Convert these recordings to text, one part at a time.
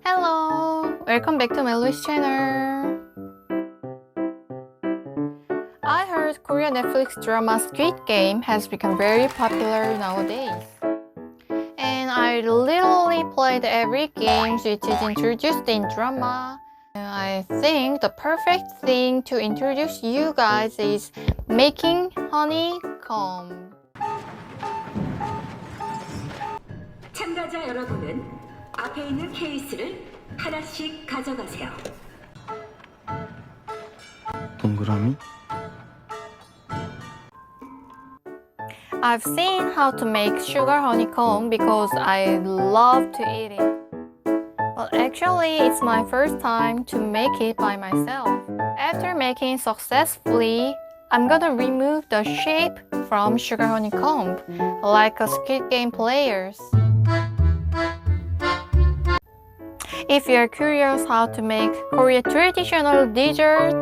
Hello! Welcome back to Melo's channel. I heard Korean Netflix drama Squid Game has become very popular nowadays. And I literally played every game which is introduced in drama. And I think the perfect thing to introduce you guys is making honeycomb. 참가자 여러분은 앞에 있는 케이스를 하나씩 가져가세요. 동그라미? I've seen how to make sugar honeycomb because I love to eat it. But actually, it's my first time to make it by myself. After making successfully, I'm gonna remove the shape from sugar honeycomb, like a Squid Game players. If you're curious how to make Korean traditional dessert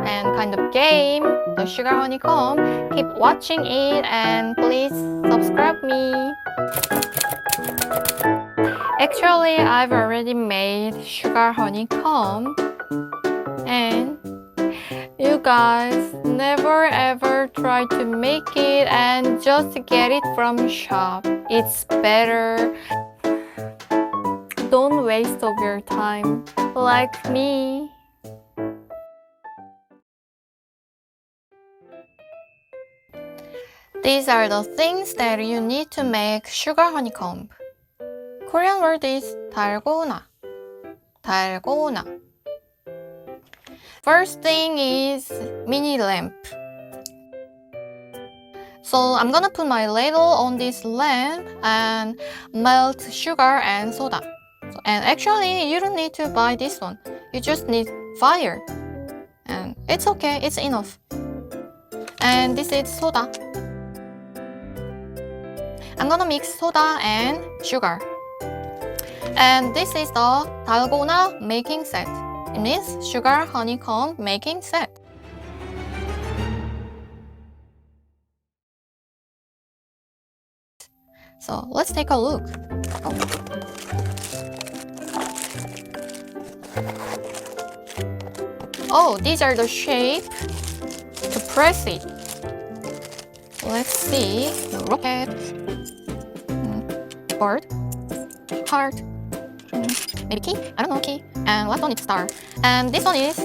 and kind of game, the sugar honeycomb, keep watching it and please subscribe me. Actually, I've already made sugar honeycomb and you guys never ever try to make it and just get it from shop. It's better. Don't waste of your time like me. These are the things that you need to make sugar honeycomb. Korean word is dalgona. dalgona. First thing is mini lamp. So I'm gonna put my ladle on this lamp and melt sugar and soda. And actually, you don't need to buy this one. You just need fire. And it's okay, it's enough. And this is soda. I'm gonna mix soda and sugar. And this is the dalgona making set. It means sugar honeycomb making set. So let's take a look. Oh, these are the shape to press it. Let's see. Rocket, bird, heart, maybe key. I don't know key. And last one is star. And this one is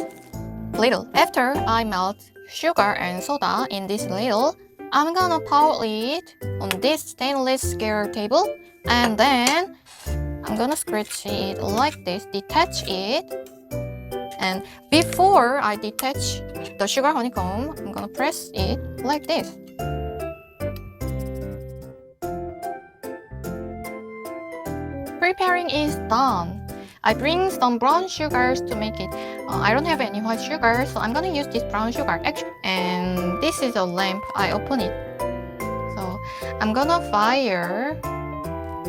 ladle. After I melt sugar and soda in this ladle, I'm gonna pour it on this stainless scale table, and then I'm gonna scratch it like this, detach it. And before I detach the sugar honeycomb, I'm gonna press it like this. Preparing is done. I bring some brown sugars to make it. I don't have any white sugar, so I'm gonna use this brown sugar. And this is a lamp. I open it. So I'm gonna fire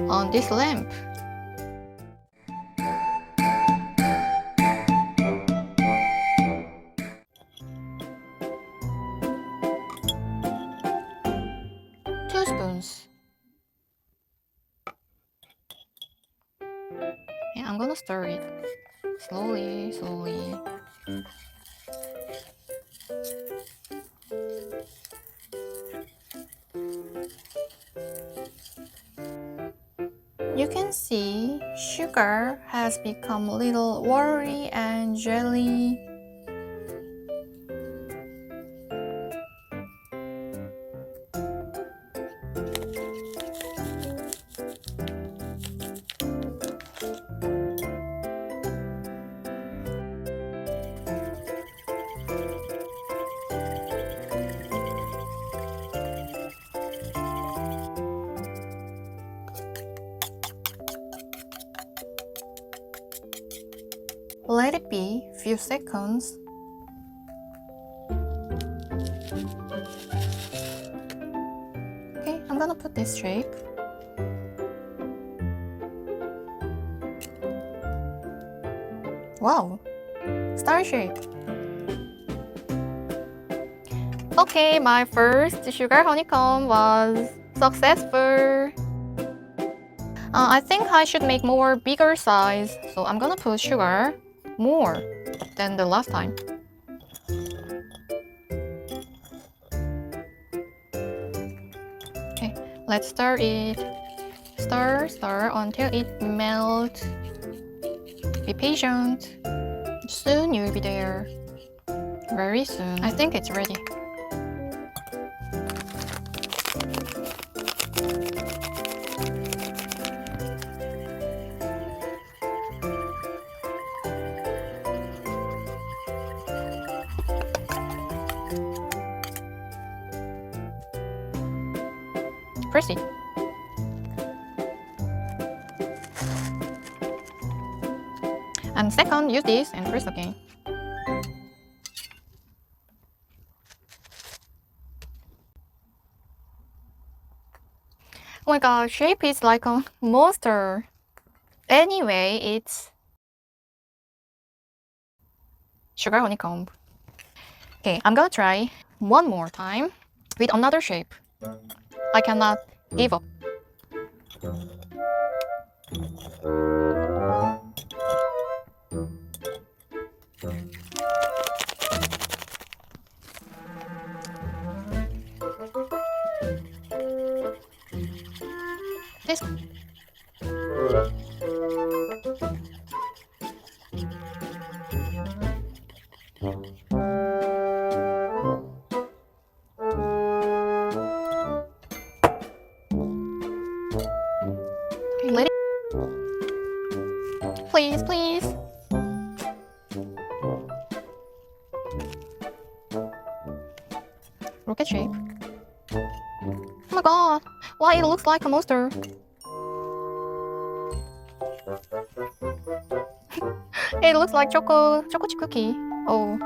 on this lamp. Two spoons. And I'm gonna stir it slowly, slowly. You can see sugar has become a little watery and jelly. Let it be few seconds. Okay, I'm gonna put this shape. Wow, star shape. Okay, my first sugar honeycomb was successful. I think I should make more bigger size, so I'm gonna put sugar more than the last time. Okay, let's stir it. Stir until it melts. Be patient. Soon you'll be there. Very soon. I think it's ready. Press it. And second, use this and press again. Oh my god, shape is like a monster. Anyway, it's sugar honeycomb. Okay, I'm gonna try one more time with another shape. I cannot give up. This. Let it. Please, please. Rocket shape. Oh my god, why it looks like a monster? It looks like choco chip cookie. Oh.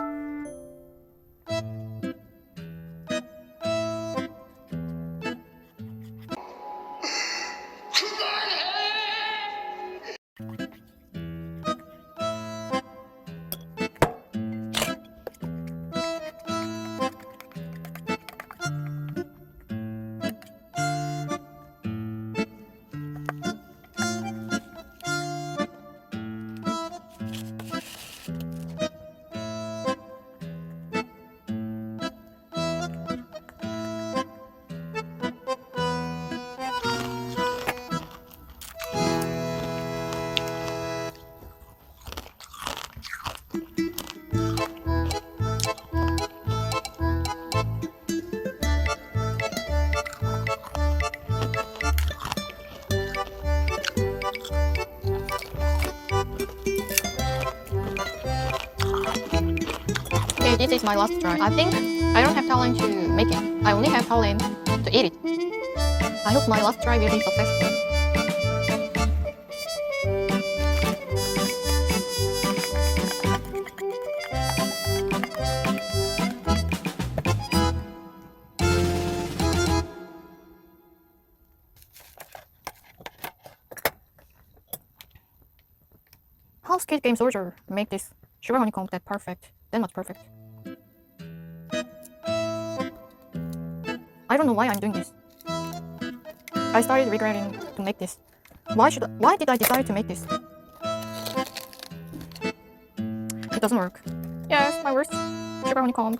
Okay, this is my last try. I think I don't have talent to make it. I only have talent to eat it. I hope my last try will be successful. How Squid Game Soldier make this sugar honeycomb that perfect, that much perfect? I don't know why I'm doing this. I started regretting to make this. Why did I decide to make this? It doesn't work. Yes, my worst sugar honeycomb.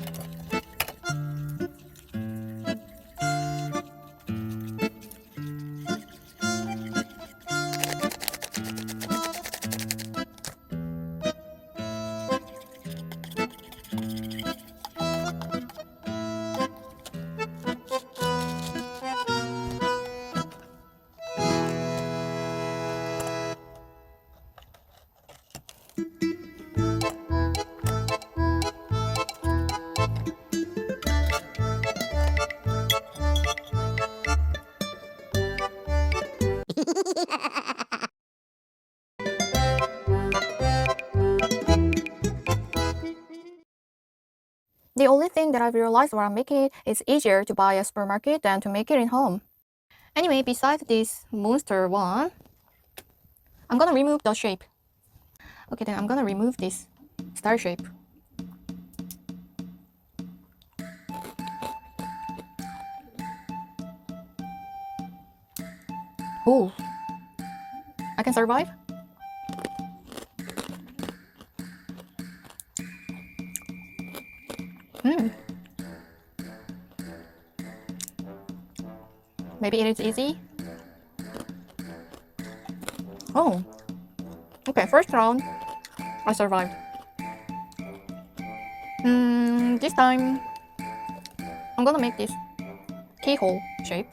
The only thing that I've realized while I'm making it is easier to buy at supermarket than to make it in home. Anyway, besides this monster one, I'm gonna remove the shape. Okay, then I'm gonna remove this star shape. Oh, I can survive. Maybe it is easy. Oh, okay. First round, I survived. This time, I'm gonna make this keyhole shape.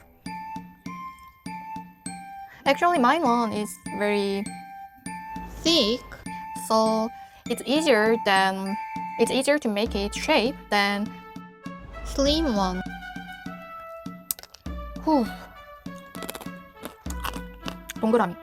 Actually, my one is very thick, so it's easier to make it shape than slim one. Whew. 동그라미.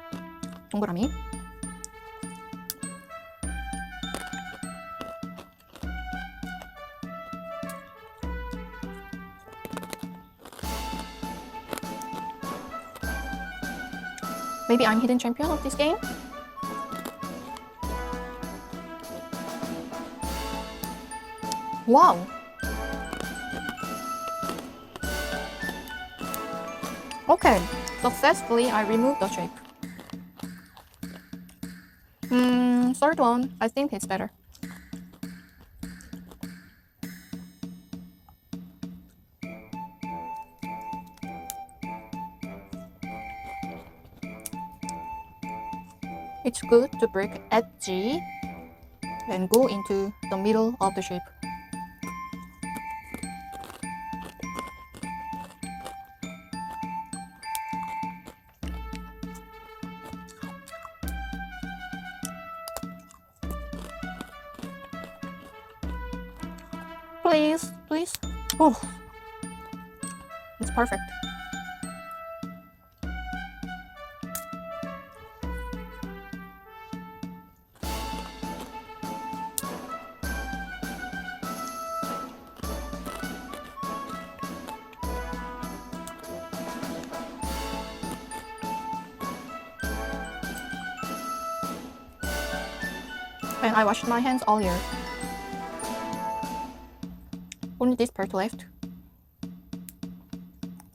Maybe I'm hidden champion of this game? Wow! Okay, successfully I removed the shape. Third one, I think it's better. It's good to break edge and go into the middle of the shape. Please, please. Oh, it's perfect. And I washed my hands earlier. Only this part left.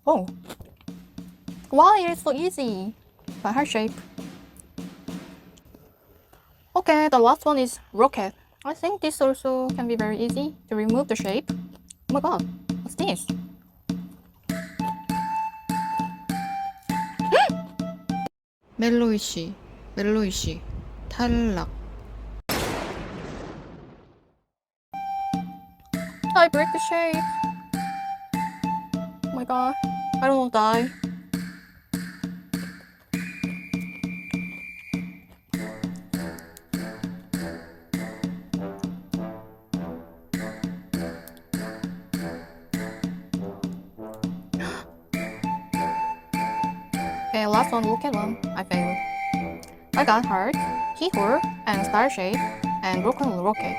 Oh, why it is so easy? By heart shape. Okay, the last one is rocket. I think this also can be very easy to remove the shape. Oh my god, what's this? 멜로이 씨 탈락. I break the shape. Oh my god, I don't want to die. Okay, last one, look at one. I failed. I got heart, keyhole, and star shape, and broken rocket.